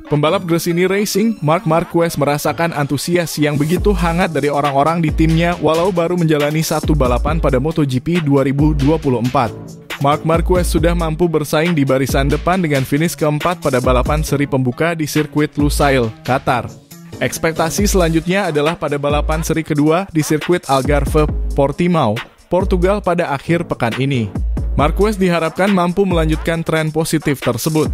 Pembalap Gresini Racing, Marc Marquez merasakan antusias yang begitu hangat dari orang-orang di timnya walau baru menjalani satu balapan pada MotoGP 2024. Marc Marquez sudah mampu bersaing di barisan depan dengan finish keempat pada balapan seri pembuka di sirkuit Lusail, Qatar. Ekspektasi selanjutnya adalah pada balapan seri kedua di sirkuit Algarve, Portimao, Portugal pada akhir pekan ini. Marquez diharapkan mampu melanjutkan tren positif tersebut.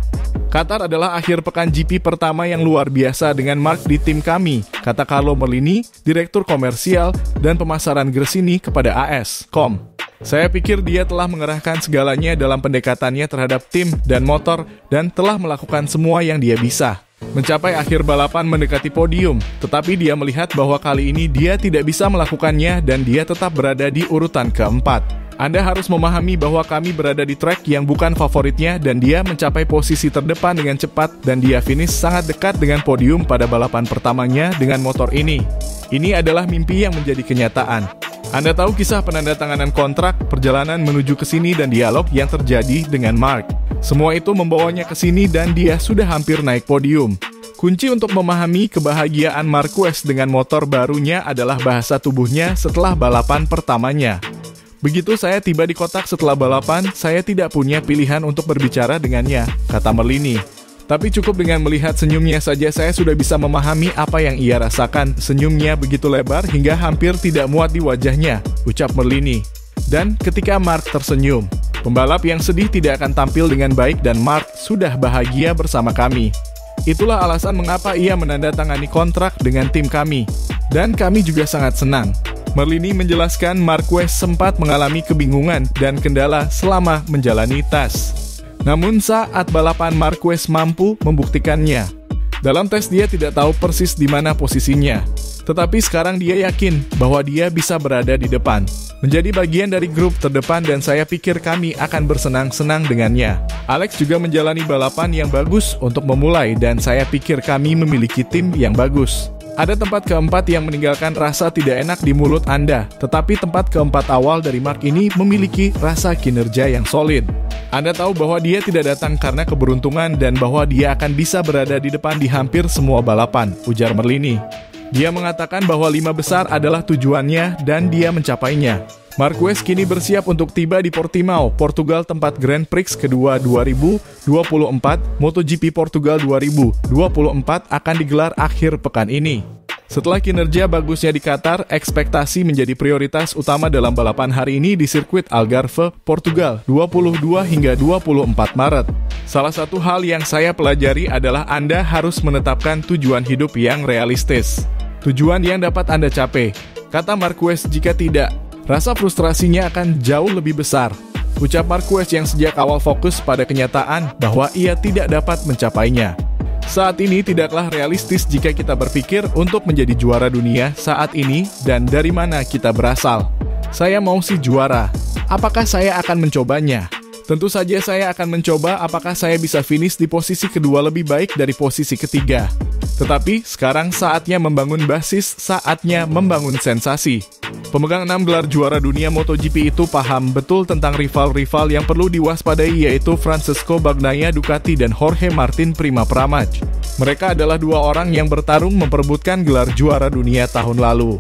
Qatar adalah akhir pekan GP pertama yang luar biasa dengan Marc di tim kami, kata Carlo Merlini, Direktur Komersial dan Pemasaran Gresini kepada AS.com. Saya pikir dia telah mengerahkan segalanya dalam pendekatannya terhadap tim dan motor dan telah melakukan semua yang dia bisa. Mencapai akhir balapan mendekati podium, tetapi dia melihat bahwa kali ini dia tidak bisa melakukannya dan dia tetap berada di urutan keempat. Anda harus memahami bahwa kami berada di trek yang bukan favoritnya dan dia mencapai posisi terdepan dengan cepat dan dia finish sangat dekat dengan podium pada balapan pertamanya dengan motor ini. Ini adalah mimpi yang menjadi kenyataan. Anda tahu kisah penandatanganan kontrak, perjalanan menuju ke sini dan dialog yang terjadi dengan Marc. Semua itu membawanya ke sini dan dia sudah hampir naik podium. Kunci untuk memahami kebahagiaan Marquez dengan motor barunya adalah bahasa tubuhnya setelah balapan pertamanya. Begitu saya tiba di kotak setelah balapan, saya tidak punya pilihan untuk berbicara dengannya, kata Merlini. Tapi cukup dengan melihat senyumnya saja saya sudah bisa memahami apa yang ia rasakan. Senyumnya begitu lebar hingga hampir tidak muat di wajahnya, ucap Merlini. Dan ketika Marc tersenyum, pembalap yang sedih tidak akan tampil dengan baik dan Marc sudah bahagia bersama kami. Itulah alasan mengapa ia menandatangani kontrak dengan tim kami. Dan kami juga sangat senang. Merlini menjelaskan Marquez sempat mengalami kebingungan dan kendala selama menjalani tes. Namun saat balapan Marquez mampu membuktikannya. Dalam tes dia tidak tahu persis di mana posisinya. Tetapi sekarang dia yakin bahwa dia bisa berada di depan. Menjadi bagian dari grup terdepan dan saya pikir kami akan bersenang-senang dengannya. Alex juga menjalani balapan yang bagus untuk memulai dan saya pikir kami memiliki tim yang bagus. Ada tempat keempat yang meninggalkan rasa tidak enak di mulut Anda, tetapi tempat keempat awal dari Marc ini memiliki rasa kinerja yang solid. Anda tahu bahwa dia tidak datang karena keberuntungan dan bahwa dia akan bisa berada di depan di hampir semua balapan, ujar Merlini. Dia mengatakan bahwa 5 besar adalah tujuannya dan dia mencapainya. Marquez kini bersiap untuk tiba di Portimao, Portugal tempat Grand Prix kedua 2024, MotoGP Portugal 2024 akan digelar akhir pekan ini. Setelah kinerja bagusnya di Qatar, ekspektasi menjadi prioritas utama dalam balapan hari ini di sirkuit Algarve, Portugal, 22 hingga 24 Maret. Salah satu hal yang saya pelajari adalah Anda harus menetapkan tujuan hidup yang realistis. Tujuan yang dapat Anda capai, kata Marquez. Jika tidak, rasa frustrasinya akan jauh lebih besar. Ucap Marquez yang sejak awal fokus pada kenyataan bahwa ia tidak dapat mencapainya. Saat ini tidaklah realistis jika kita berpikir untuk menjadi juara dunia saat ini dan dari mana kita berasal. Saya mau si juara. Apakah saya akan mencobanya? Tentu saja saya akan mencoba apakah saya bisa finish di posisi kedua lebih baik dari posisi ketiga. Tetapi sekarang saatnya membangun basis, saatnya membangun sensasi. Pemegang 6 gelar juara dunia MotoGP itu paham betul tentang rival-rival yang perlu diwaspadai yaitu Francesco Bagnaia Ducati dan Jorge Martin Prima Pramaj. Mereka adalah dua orang yang bertarung memperebutkan gelar juara dunia tahun lalu.